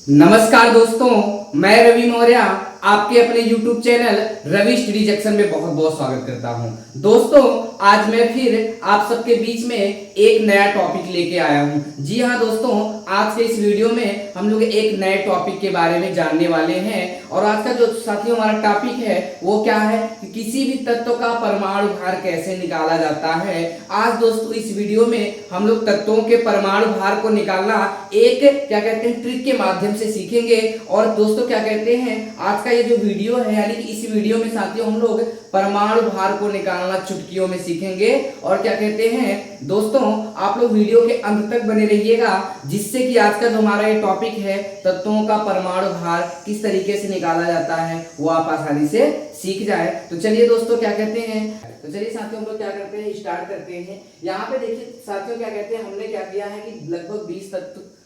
नमस्कार दोस्तों, मैं रवि मौर्य आपके अपने YouTube channel Ravi study junction में बहुत बहुत स्वागत करता हूं। दोस्तों, आज मैं फिर आप सबके बीच में एक नया टॉपिक लेके आया हूं। जी हां दोस्तों, आज के इस वीडियो में हम लोग एक नए टॉपिक के बारे में जानने वाले हैं। और आज का जो साथियों हमारा टॉपिक है वो क्या है कि किसी भी तत्व का परमाणु भार कैसे निकाला जाता है। आज दोस्तों इस वीडियो में हम लोग तत्वों के परमाणु भार को निकालना एक क्या कहते हैं ट्रिक के माध्यम से सीखेंगे। और दोस्तों क्या कहते हैं, आज का ये जो वीडियो है यानी कि इस वीडियो में साथियों हम लोग परमाणु भार को निकालना चुटकियों में सीखेंगे। और क्या कहते हैं दोस्तों, आप लोग वीडियो के अंत तक बने रहिएगा, जिससे कि आज का जो हमारा ये टॉपिक है तत्वों का परमाणु भार किस तरीके से निकाला जाता है वो आप आसानी से सीख जाए। तो चलिए दोस्तों क्या कहते हैं, तो चलिए साथियों हम लोग क्या करते हैं, स्टार्ट करते हैं। यहाँ पे देखिए साथियों क्या कहते हैं, हमने क्या किया है कि लगभग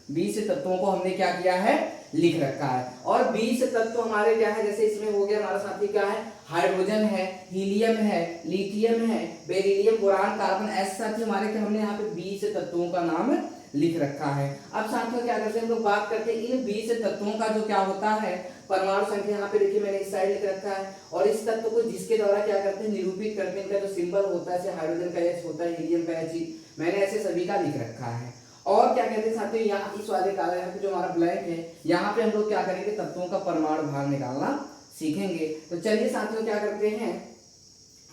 20 तत्वों को हमने क्या किया है, लिख रखा है। और 20 तत्व हमारे क्या है, जैसे इसमें हो गया हमारा साथी क्या है, हाइड्रोजन है, हीलियम है, लिथियम है, बेरिलियम, बोरान, कार्बन, ऐसे साथी हमारे क्या हमने यहाँ पे 20 तत्वों का नाम लिख रखा है। अब साथियों क्या करते हैं हम लोग बात करते हैं इन 20 तत्वों का जो क्या होता है परमाणु संख्या। यहाँ पे देखिए मैंने इस साइड लिख रखा है। और इस तत्व को जिसके द्वारा क्या करते हैं निरूपित करते हैं, इनका जो सिंबल होता है जैसे हाइड्रोजन का H होता है, हीलियम का He, मैंने ऐसे सभी का लिख रखा है। और क्या कहते हैं साथियों, यहाँ इस वाले काला यहाँ पे जो हमारा ब्लैक है, यहाँ पे हम लोग क्या करेंगे तत्वों का परमाणु भार निकालना सीखेंगे। तो चलिए साथियों क्या करते हैं,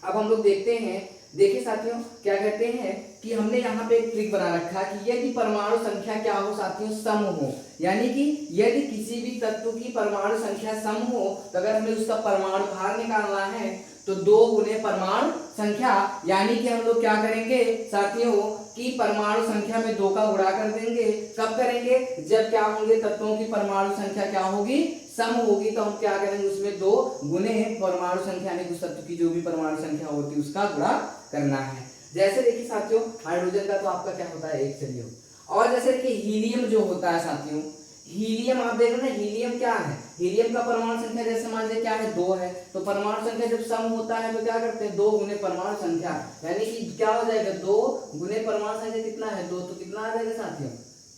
अब हम लोग देखते हैं। देखिए साथियों क्या कहते हैं कि हमने यहाँ पे एक ट्रिक बना रखा है कि यदि परमाणु संख्या क्या हो साथियों, सम हो, यानी कि यदि किसी भी तत्व की परमाणु संख्या सम हो तो अगर हमें उसका परमाणु भार निकालना है तो 2 गुने परमाणु संख्या, यानी कि हम लोग क्या करेंगे साथियों कि परमाणु संख्या में 2 का गुणा कर देंगे। कब करेंगे, जब क्या होंगे तत्वों की परमाणु संख्या क्या होगी, सम होगी। तो हम क्या करेंगे उसमें 2 गुने परमाणु संख्या यानी उस तत्व की जो भी परमाणु संख्या होती है उसका गुणा करना है। जैसे देखिए साथियों हाइड्रोजन का तो आपका क्या होता है 1 चलिए। और जैसे देखिए हीलियम जो होता है साथियों, हीलियम आप देख रहे हैं ना, हीलियम क्या है, हीलियम का परमाणु संख्या जैसे मान लीजिए क्या है 2 है, तो परमाणु संख्या जब सम होता है तो क्या करते हैं 2 गुने परमाणु संख्या, यानी कि क्या हो जाएगा 2 गुने परमाणु संख्या कितना है 2, तो कितना आ जाएगा साथियों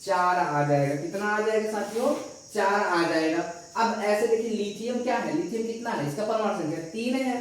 4 आ जाएगा। कितना आ जाएगा साथियों 4 आ जाएगा। अब ऐसे देखिए लिथियम क्या है, लिथियम कितना है, इसका परमाणु संख्या 3 है,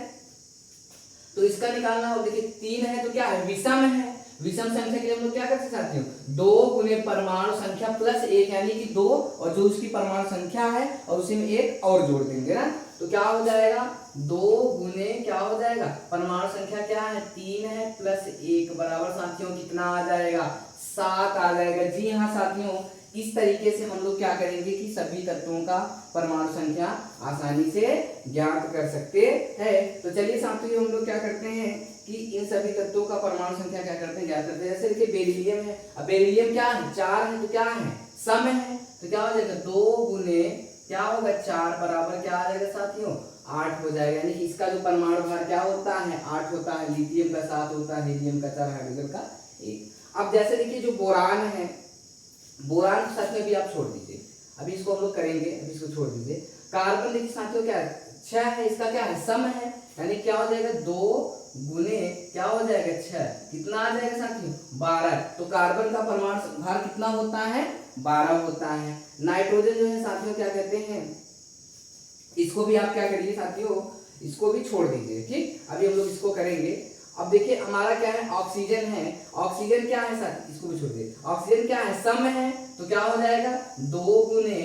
तो इसका निकालना हो। देखिए 3 है तो क्या है विषम है, विषम संख्या के लिए हम लोग क्या करते साथियों 2 गुने परमाणु संख्या प्लस 1 यानी कि 2, और जो उसकी परमाणु संख्या है और उसी में 1 और जोड़ देंगे ना, तो क्या हो जाएगा 2 गुने क्या हो जाएगा परमाणु संख्या क्या है 3 है प्लस 1 बराबर साथियों कितना आ जाएगा 7 आ जाएगा। जी हाँ साथियों, इस तरीके से हम लोग क्या करेंगे कि सभी तत्वों का परमाणु संख्या आसानी से ज्ञात कर सकते हैं। तो चलिए साथियों हम लोग क्या करते हैं कि इन सभी तत्वों का परमाणु संख्या क्या करते हैं ज्ञात करते हैं। जैसे देखिए बेरिलियम है, अब बेरिलियम क्या है 4 है, तो क्या है सम है, तो क्या हो जाएगा 2 गुने क्या होगा 4 बराबर क्या आ जाएगा साथियों 8 हो जाएगा। यानी कि इसका जो परमाणु भार क्या होता है 8 होता है, लिथियम का 7 होता है, हीलियम का 4, हाइड्रोजन का 1। अब जैसे देखिए जो बोरान है, बोरान के साथ में भी आप छोड़ दीजिए, अभी इसको हम लोग करेंगे, अभी इसको छोड़ दीजिए। कार्बन देखिए साथियों क्या है 6 है, इसका क्या है सम है, यानी क्या हो जाएगा 2 गुने क्या हो जाएगा 6, कितना आ जाएगा साथियों 12। तो कार्बन का परमाणु भार कितना होता है 12 होता है। नाइट्रोजन जो है साथियों क्या कहते हैं, इसको भी आप क्या करिए साथियों इसको भी छोड़ दीजिए, ठीक। अभी हम लोग इसको करेंगे। अब देखिए हमारा क्या है ऑक्सीजन है, ऑक्सीजन क्या है साथी इसको भी छोड़ दिए, ऑक्सीजन क्या है सम है, तो क्या हो जाएगा 2 गुने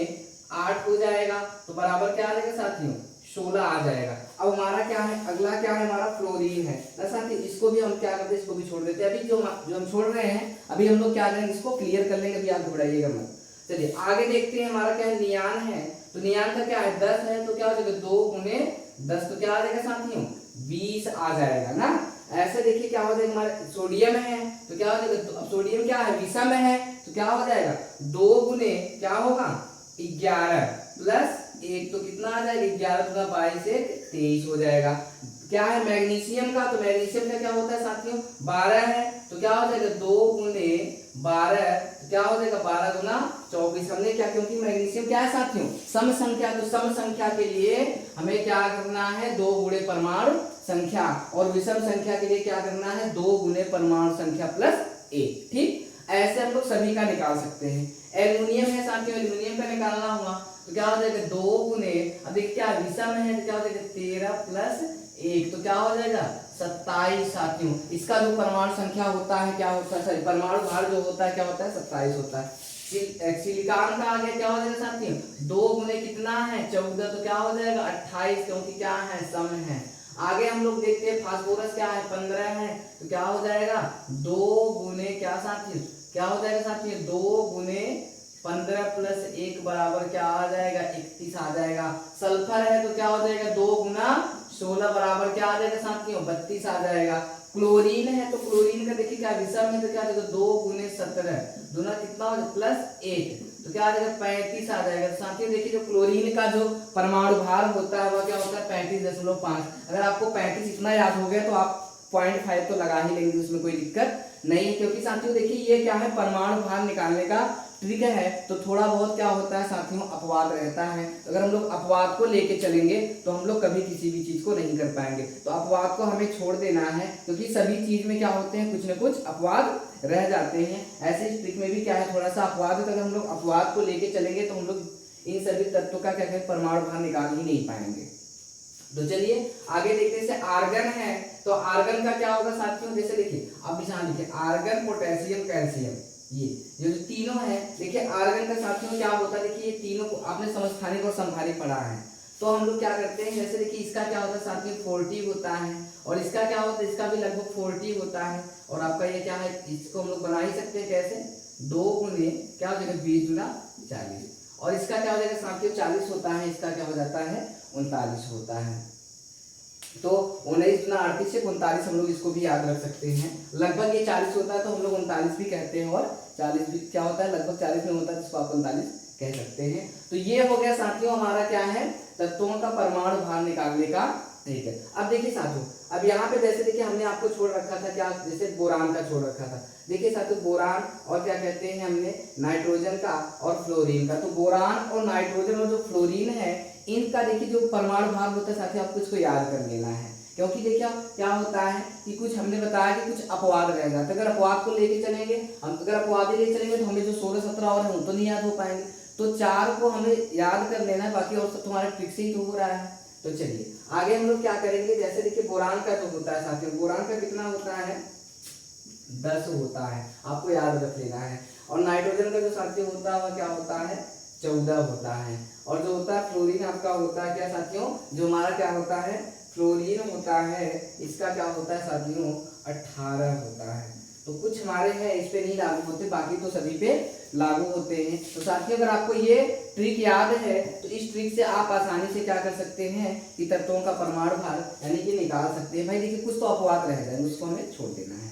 8 हो जाएगा, तो बराबर क्या आ जाएगा साथियों 16 आ जाएगा। अब हमारा क्या है अगला क्या है हमारा फ्लोरीन है ना साथी, इसको भी हम क्या करते हैं इसको भी छोड़ देते हैं। अभी जो हम छोड़ रहे हैं अभी हम लोग क्या करेंगे इसको क्लियर कर लेंगे, अभी आप घबराइएगा मत। चलिए आगे देखते हैं हमारा क्या है नियान है, तो नियान का क्या है 10 है, तो क्या हो जाएगा 2 गुने 10, तो क्या आ जाएगा साथियों 20 आ जाएगा ना। ऐसे देखिए क्या हो जाएगा हमारा सोडियम है, तो क्या हो जाएगा सोडियम क्या है विषम है, तो क्या हो जाएगा 2 गुने क्या होगा 11 प्लस 1, तो कितना आ जाएगा 11 गुना 22 से 23 हो जाएगा। क्या है मैग्नीशियम का, तो मैग्नीशियम का क्या होता है साथियों 12 है, तो क्या हो जाएगा 2 गुने 12, तो क्या हो जाएगा 12 गुना 24। हमने क्या, क्योंकि मैग्नीशियम क्या है साथियों सम संख्या, तो सम संख्या के लिए हमें क्या करना है 2 गुणे परमाणु संख्या, और विषम संख्या के लिए क्या करना है 2 गुने परमाणु संख्या प्लस 1, ठीक। ऐसे हम लोग सभी का निकाल सकते हैं। एल्युमिनियम है साथियों, एल्युमिनियम का निकालना होगा, तो क्या हो जाएगा 2 गुने, अब देखिए क्या विषम है तो क्या हो जाएगा 13 प्लस 1, तो क्या हो जाएगा 27 साथियों। इसका जो परमाणु संख्या होता है क्या होता है, सॉरी परमाणु भार जो होता है क्या होता है 27 होता है। सिलिकॉन का आगे क्या हो जाएगा साथियों 2 गुने कितना है 14, तो क्या हो जाएगा 28, क्योंकि क्या है सम है। आगे हम लोग देखते हैं फास्फोरस क्या है 15 है, तो क्या हो जाएगा 2 गुने क्या साथियों, क्या हो जाएगा साथियों 2 गुने 15 प्लस 1 बराबर क्या आ जाएगा 31 आ जाएगा। सल्फर है तो क्या हो जाएगा 2 गुना 16 बराबर क्या आ जाएगा साथियों 32 आ जाएगा। क्लोरीन है तो क्लोरीन का देखिए क्या विषम है तो क्या आ जाएगा 2 गुने 17 दूना कितना हो जाएगा प्लस 1, तो क्या आ जाएगा 35 आ जाएगा। तो साथियों देखिए जो क्लोरीन का जो परमाणु भार होता है वह क्या होता है 35.5। अगर आपको 35 इतना याद हो गया तो आप 0.5 तो लगा ही लेंगे, उसमें कोई दिक्कत नहीं है, क्योंकि साथियों देखिए ये क्या है परमाणु भार निकालने का ट्रिक है। तो थोड़ा बहुत क्या होता है साथियों अपवाद रहता है, तो अगर हम लोग अपवाद को लेके चलेंगे तो हम लोग कभी किसी भी चीज को नहीं कर पाएंगे। तो अपवाद को हमें छोड़ देना है, क्योंकि सभी चीज में क्या होते हैं कुछ न कुछ अपवाद रह जाते हैं। ऐसे इस ट्रिक में भी क्या है थोड़ा सा अपवाद है, तो अगर हम लोग अपवाद को लेके चलेंगे तो हम लोग इन सभी तत्वों का क्या कहते परमाणु भार निकाल ही नहीं पाएंगे। तो चलिए आगे देखते हैं। जैसे आर्गन है तो आर्गन का क्या होगा साथियों, जैसे देखिए अब ध्यान दीजिए आर्गन पोटेशियम कैल्शियम ये जो तीनों है, देखिए आर्गन का साथियों क्या होता है, देखिए ये तीनों को आपने समस्थानिक और समभारिक पढ़ा है। तो हम लोग क्या करते हैं, जैसे देखिए इसका क्या होता है साथियों 40 होता है, और इसका क्या होता है इसका भी लगभग 40 होता है, और आपका ये क्या है इसको हम लोग बना ही सकते हैं कैसे 2 गुने क्या हो जाएगा 20 गुना 40, और इसका क्या हो जाएगा साथियों 40 होता है, इसका क्या हो जाता है 39 होता है। तो 19 गुना 38 से 39 हम लोग इसको भी याद रख सकते हैं। लगभग ये 40 होता है तो हम लोग 39 भी कहते हैं, और 40 भी क्या होता है लगभग 40 में होता है जिसको आप 39 कह सकते हैं। तो ये हो गया साथियों हमारा क्या है तत्वों का परमाणु भार निकालने का ठीक है। अब देखिए साथियों, अब यहाँ पे जैसे देखिए हमने आपको छोड़ रखा था क्या, जैसे बोरान का छोड़ रखा था। देखिए साथियों बोरान और क्या कहते हैं हमने नाइट्रोजन का और फ्लोरीन का। तो बोरान और नाइट्रोजन और जो फ्लोरीन है इनका देखिए जो परमाणु भार होता है साथियों आपको इसको याद कर लेना है, क्योंकि देखिए क्या होता है कि कुछ हमने बताया कि कुछ अपवाद रह जाते हैं। अगर अपवाद को लेके चलेंगे हम, अगर अपवाद ही लेके चलेंगे तो हमें जो 16 17 और है तो नहीं याद हो पाएंगे। तो 4 को हमें याद कर लेना है, बाकी और सब तुम्हारा ट्रिक से ही तो हो रहा है। तो चलिए आगे हम लोग क्या करेंगे, जैसे देखिए बोरान का जो होता है साथियों, बोरान का कितना होता है 10 होता है, आपको याद रख लेना है। और नाइट्रोजन का जो साथियों होता है वह क्या होता है 14 होता है। और जो होता है फ्लोरीन आपका होता है क्या साथियों, जो हमारा क्या होता है फ्लोरीन होता है, इसका क्या होता है साथियों 18 होता है। तो कुछ हमारे हैं इस पे नहीं लागू होते, बाकी तो सभी पे लागू होते हैं। तो साथियों अगर आपको ये ट्रिक याद है तो इस ट्रिक से आप आसानी से क्या कर सकते हैं कि तत्वों का परमाणु भार यानी कि निकाल सकते हैं। भाई देखिए कुछ तो अपवाद रह जाएंगे, उसको हमें छोड़ देना है।